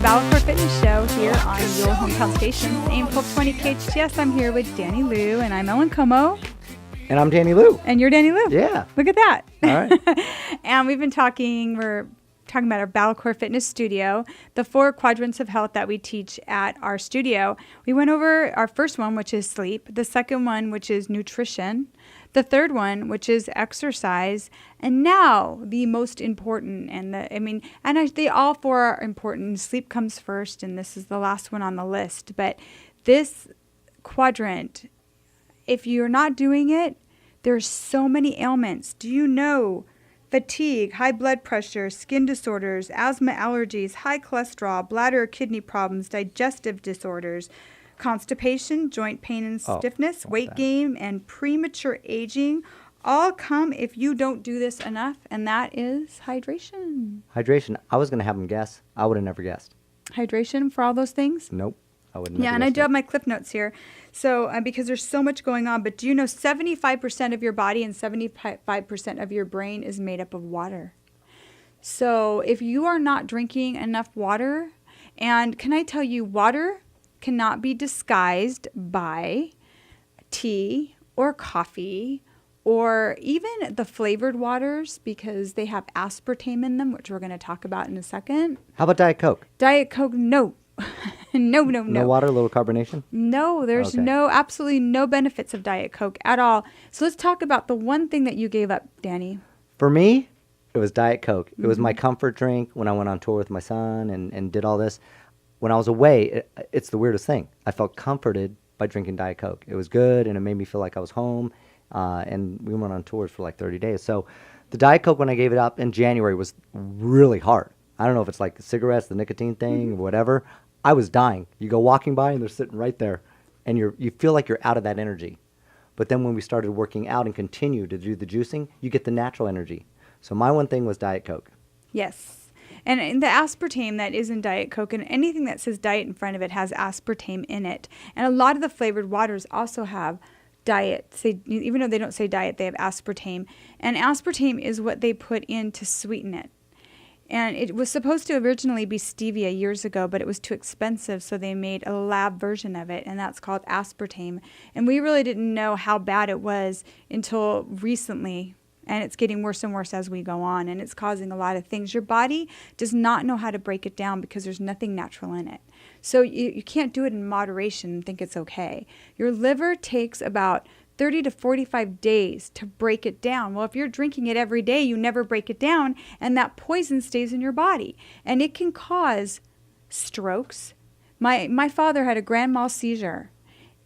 BalaCore Fitness Show here on your hometown station, AM 1220 KHTS. I'm here with Danny Lou, and I'm Ellen Como. And I'm Danny Lou. And you're Danny Lou. Yeah. Look at that. All right. And we're talking about our BalaCore Fitness Studio, the 4 quadrants of health that we teach at our studio. We went over our first one, which is sleep, the second one, which is nutrition, the third one, which is exercise, and now the most important, they all 4 are important. Sleep comes first, and this is the last one on the list. But this quadrant, if you're not doing it, there's so many ailments. Do you know? Fatigue, high blood pressure, skin disorders, asthma, allergies, high cholesterol, bladder or kidney problems, digestive disorders, constipation, joint pain and stiffness, weight gain, and premature aging all come if you don't do this enough, and that is hydration. Hydration. I was going to have them guess. I would have never guessed. Hydration for all those things? Nope. I would never. Yeah, and I do have my cliff notes here. So because there's so much going on, but do you know 75% of your body and 75% of your brain is made up of water? So if you are not drinking enough water, and can I tell you, water cannot be disguised by tea or coffee or even the flavored waters because they have aspartame in them, which we're going to talk about in a second. How about Diet Coke? Diet Coke, no. No. No water, little carbonation? No, there's absolutely no benefits of Diet Coke at all. So let's talk about the one thing that you gave up, Danny. For me, it was Diet Coke. It was my comfort drink when I went on tour with my son and did all this. When I was away, it's the weirdest thing. I felt comforted by drinking Diet Coke. It was good, and it made me feel like I was home. And we went on tours for like 30 days. So the Diet Coke, when I gave it up in January, was really hard. I don't know if it's like cigarettes, the nicotine thing, or whatever. I was dying. You go walking by, and they're sitting right there, and you feel like you're out of that energy. But then when we started working out and continue to do the juicing, you get the natural energy. So my one thing was Diet Coke. Yes. And the aspartame that is in Diet Coke, and anything that says diet in front of it has aspartame in it. And a lot of the flavored waters also have diet. Even though they don't say diet, they have aspartame. And aspartame is what they put in to sweeten it. And it was supposed to originally be stevia years ago, but it was too expensive, so they made a lab version of it, and that's called aspartame. And we really didn't know how bad it was until recently, and it's getting worse and worse as we go on, and it's causing a lot of things. Your body does not know how to break it down because there's nothing natural in it. So you can't do it in moderation and think it's okay. Your liver takes about 30 to 45 days to break it down. Well, if you're drinking it every day, you never break it down, and that poison stays in your body. And it can cause strokes. My father had a grand mal seizure,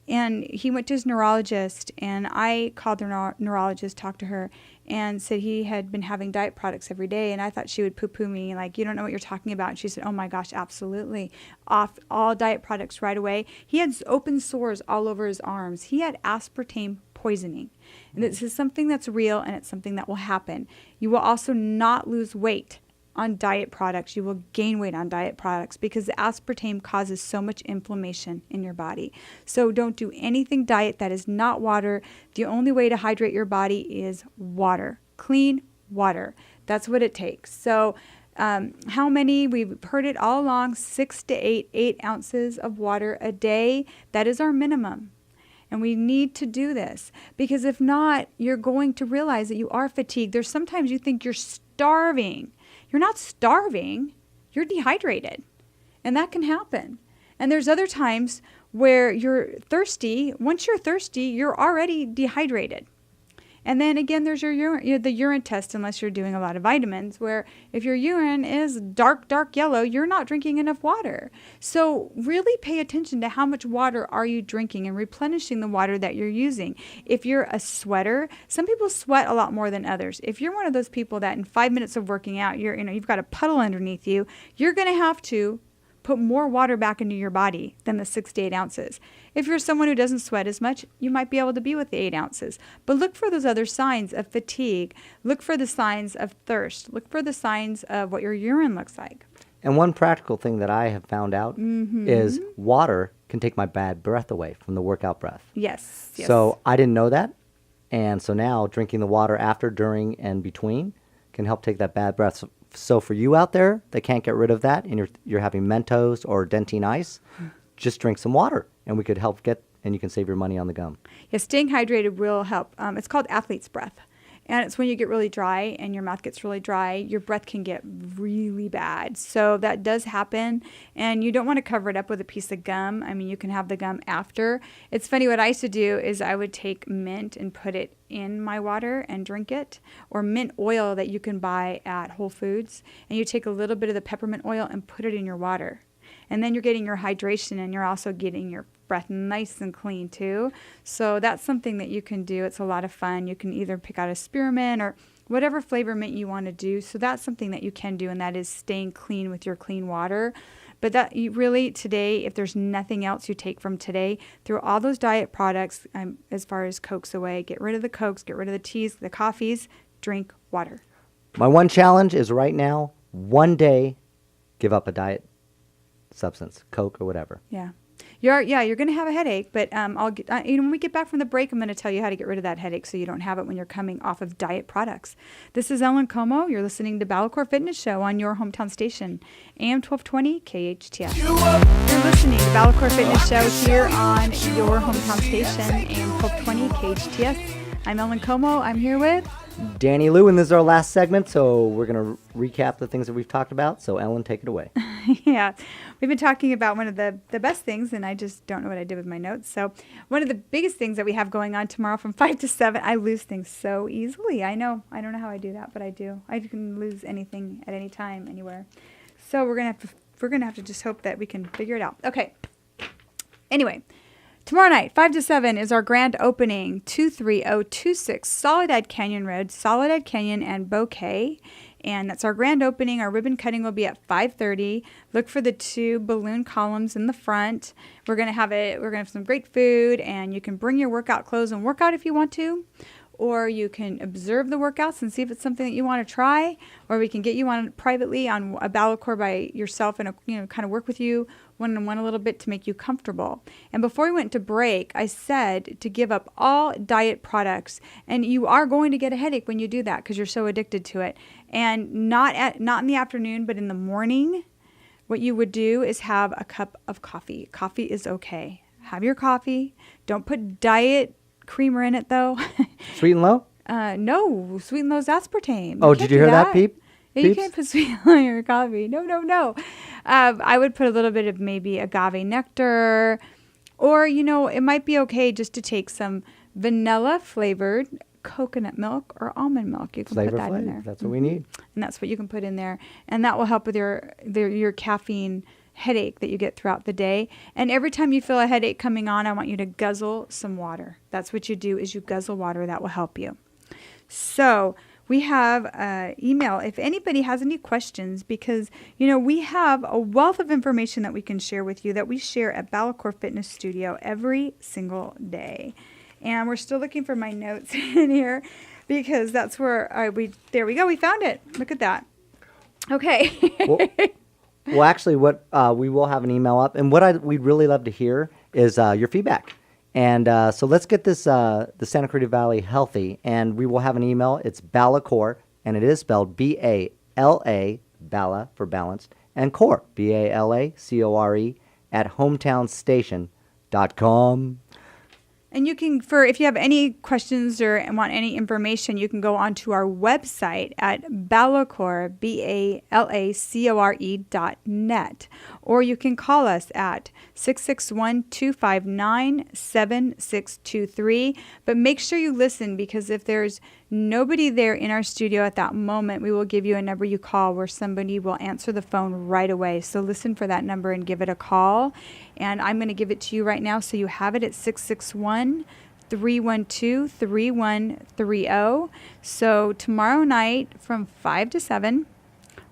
and he went to his neurologist, and I called the neurologist, talked to her, and said he had been having diet products every day, and I thought she would poo-poo me, like, you don't know what you're talking about. And she said, oh my gosh, absolutely. Off all diet products right away. He had open sores all over his arms. He had aspartame poisoning. And this is something that's real, and it's something that will happen. You will also not lose weight on diet products. You will gain weight on diet products because the aspartame causes so much inflammation in your body. So don't do anything diet that is not water. The only way to hydrate your body is water, clean water. That's what it takes. So how many? We've heard it all along, 6 to 8 ounces of water a day. That is our minimum. And we need to do this because if not, you're going to realize that you are fatigued. There's sometimes you think you're starving. You're not starving, you're dehydrated. And that can happen. And there's other times where you're thirsty. Once you're thirsty, you're already dehydrated. And then again, there's the urine test, unless you're doing a lot of vitamins, where if your urine is dark yellow, you're not drinking enough water. So really pay attention to how much water are you drinking and replenishing the water that you're using. If you're a sweater, some people sweat a lot more than others. If you're one of those people that in 5 minutes of working out, you've got a puddle underneath you, you're going to have to put more water back into your body than the 6 to 8 ounces. If you're someone who doesn't sweat as much, you might be able to be with the 8 ounces. But look for those other signs of fatigue. Look for the signs of thirst. Look for the signs of what your urine looks like. And one practical thing that I have found out is water can take my bad breath away from the workout breath. Yes. So I didn't know that. And so now drinking the water after, during, and between can help take that bad breath. So So for you out there that can't get rid of that and you're having Mentos or Dentine Ice, just drink some water and we could help and you can save your money on the gum. Yeah, staying hydrated will help. It's called athlete's breath. And it's when you get really dry and your mouth gets really dry, your breath can get really bad. So that does happen. And you don't want to cover it up with a piece of gum. I mean, you can have the gum after. It's funny, what I used to do is I would take mint and put it in my water and drink it. Or mint oil that you can buy at Whole Foods. And you take a little bit of the peppermint oil and put it in your water. And then you're getting your hydration and you're also getting your breath nice and clean too. So that's something that you can do. It's a lot of fun. You can either pick out a spearmint or whatever flavor mint you want to do. So that's something that you can do, and that is staying clean with your clean water. But that you really today, if there's nothing else you take from today, throw all those diet products as far as Cokes away. Get rid of the Cokes, get rid of the teas, the coffees, drink water. My one challenge is right now, one day, give up a diet substance, Coke or whatever. Yeah. You're going to have a headache, but when we get back from the break, I'm going to tell you how to get rid of that headache so you don't have it when you're coming off of diet products. This is Ellen Como. You're listening to BalaCore Fitness Show on your hometown station, AM 1220 KHTS. You're listening to BalaCore Fitness Show here on your hometown station, AM 1220 KHTS. I'm Ellen Como. I'm here with Danny Lou, and this is our last segment, so we're going to recap the things that we've talked about. So, Ellen, take it away. Yeah, we've been talking about one of the best things, and I just don't know what I did with my notes. So one of the biggest things that we have going on tomorrow from 5 to 7, I lose things so easily. I know. I don't know how I do that, but I do. I can lose anything at any time, anywhere. So we're going to have to just hope that we can figure it out. Okay. Anyway, tomorrow night, 5 to 7, is our grand opening, 23026 Soledad Canyon Road, Soledad Canyon and Bouquet. And that's our grand opening. Our ribbon cutting will be at 5:30. Look for the 2 balloon columns in the front. We're going to have some great food, and you can bring your workout clothes and work out if you want to. Or you can observe the workouts and see if it's something that you want to try. Or we can get you on privately on a BalaCore by yourself and kind of work with you one-on-one a little bit to make you comfortable. And before we went to break, I said to give up all diet products. And you are going to get a headache when you do that because you're so addicted to it. And not in the afternoon, but in the morning, what you would do is have a cup of coffee. Coffee is okay. Have your coffee. Don't put diet creamer in it, though. Sweet and low? No. Sweet and low is aspartame. Oh, did you hear that, Peep? Yeah, you can't put sweet and low in your coffee. No. I would put a little bit of maybe agave nectar. Or, it might be okay just to take some vanilla-flavored coconut milk or almond milk. You can put that in there. That's what we need. And that's what you can put in there. And that will help with your caffeine headache that you get throughout the day. And every time you feel a headache coming on, I want you to guzzle some water. That's what you do, is you guzzle water. That will help you. So we have email if anybody has any questions, because we have a wealth of information that we can share with you that we share at BalaCore Fitness Studio every single day. And we're still looking for my notes in here because that's where there we go. We found it. Look at that. Okay. Well, actually, what we will have an email up, and what we'd really love to hear is your feedback. And so let's get this the Santa Clarita Valley healthy, and we will have an email. It's BalaCore, and it is spelled B-A-L-A, Bala for balanced, and Core, B-A-L-A-C-O-R-E, at hometownstation.com. And you can, if you have any questions or want any information, you can go onto our website at BalaCore, BalaCore.net. Or you can call us at 661-259-7623. But make sure you listen, because if there's nobody there in our studio at that moment, we will give you a number you call where somebody will answer the phone right away. So listen for that number and give it a call. And I'm going to give it to you right now so you have it at 661-312-3130. So tomorrow night from 5 to 7,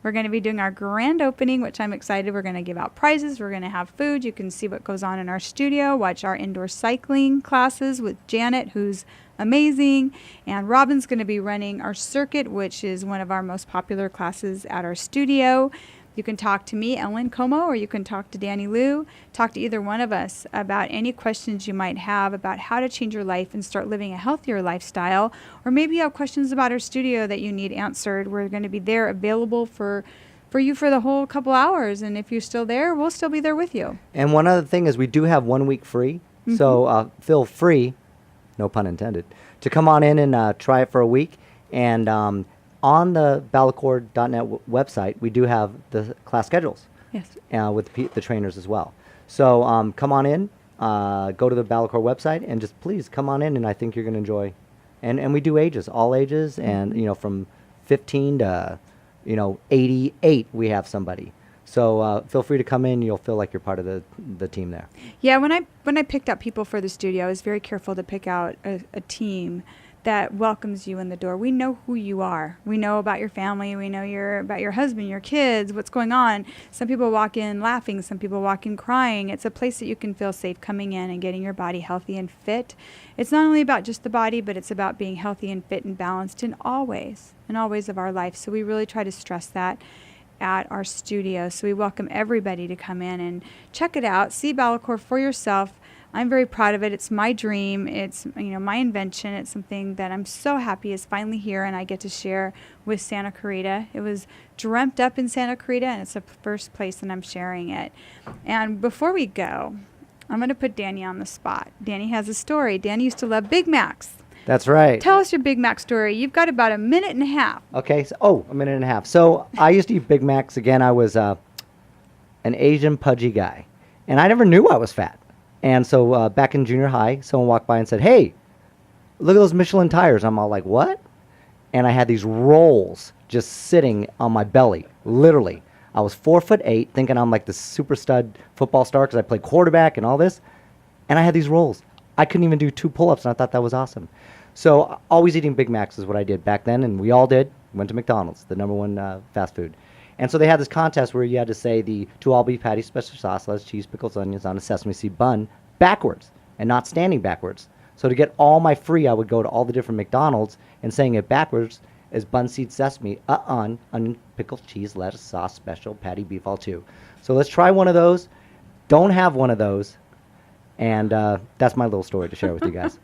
we're going to be doing our grand opening, which I'm excited. We're going to give out prizes. We're going to have food. You can see what goes on in our studio. Watch our indoor cycling classes with Janet, who's amazing. And Robin's going to be running our circuit, which is one of our most popular classes at our studio. You can talk to me, Ellen Como, or you can talk to Danny Lou. Talk to either one of us about any questions you might have about how to change your life and start living a healthier lifestyle. Or maybe you have questions about our studio that you need answered. We're going to be there available for you for the whole couple hours. And if you're still there, we'll still be there with you. And one other thing is we do have 1 week free. So feel free, no pun intended, to come on in and try it for a week. And on the BalaCore.net website, we do have the class schedules. Yes. With the trainers as well. So come on in, go to the BalaCore website, and just please come on in, and I think you're going to enjoy. And we do ages, all ages, and from 15 to 88 we have somebody. So feel free to come in. You'll feel like you're part of the team there. Yeah, when I picked out people for the studio, I was very careful to pick out a team that welcomes you in the door. We know who you are. We know about your family. We know about your husband, your kids, what's going on. Some people walk in laughing. Some people walk in crying. It's a place that you can feel safe coming in and getting your body healthy and fit. It's not only about just the body, but it's about being healthy and fit and balanced in all ways of our life. So we really try to stress that at our studio. So we welcome everybody to come in and check it out. See BalaCore for yourself. I'm very proud of it. It's my dream. It's my invention. It's something that I'm so happy is finally here, and I get to share with Santa Clarita. It was dreamt up in Santa Clarita, and it's the first place that I'm sharing it. And before we go, I'm going to put Danny on the spot. Danny has a story. Danny used to love Big Macs. That's right. Tell us your Big Mac story. You've got about a minute and a half. Okay. So, a minute and a half. So I used to eat Big Macs. Again, I was an Asian pudgy guy, and I never knew I was fat. And so back in junior high, someone walked by and said, "Hey, look at those Michelin tires." I'm all like, "What?" And I had these rolls just sitting on my belly, literally. I was 4'8", thinking I'm like the super stud football star because I played quarterback and all this. And I had these rolls. I couldn't even do 2 pull-ups, and I thought that was awesome. So always eating Big Macs is what I did back then, and we all did. Went to McDonald's, the #1 fast food. And so they had this contest where you had to say the 2 all-beef patties, special sauce, lettuce, cheese, pickles, onions on a sesame seed bun backwards and not standing backwards. So to get all my free, I would go to all the different McDonald's and saying it backwards as bun, seed, sesame, onion, pickles, cheese, lettuce, sauce, special, patty, beef, all 2. So let's try one of those. Don't have one of those. And that's my little story to share with you guys.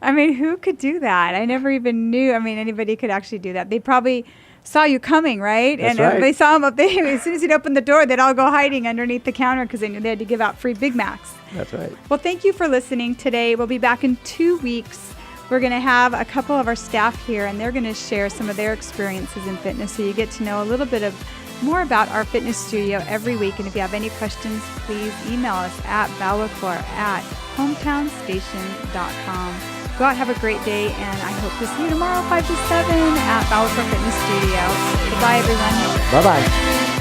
I mean, who could do that? I never even knew. I mean, anybody could actually do that. They probably saw you coming, right? That's and right. They saw him up there. As soon as he'd open the door, they'd all go hiding underneath the counter because they knew they had to give out free Big Macs. That's right. Well, thank you for listening today. We'll be back in 2 weeks. We're going to have a couple of our staff here, and they're going to share some of their experiences in fitness, so you get to know a little bit more about our fitness studio every week. And if you have any questions, please email us at BalaCore@hometownstation.com. Go out, have a great day, and I hope to see you tomorrow, 5 to 7 at BalaCore Fitness Studio. Goodbye, everyone. Bye-bye.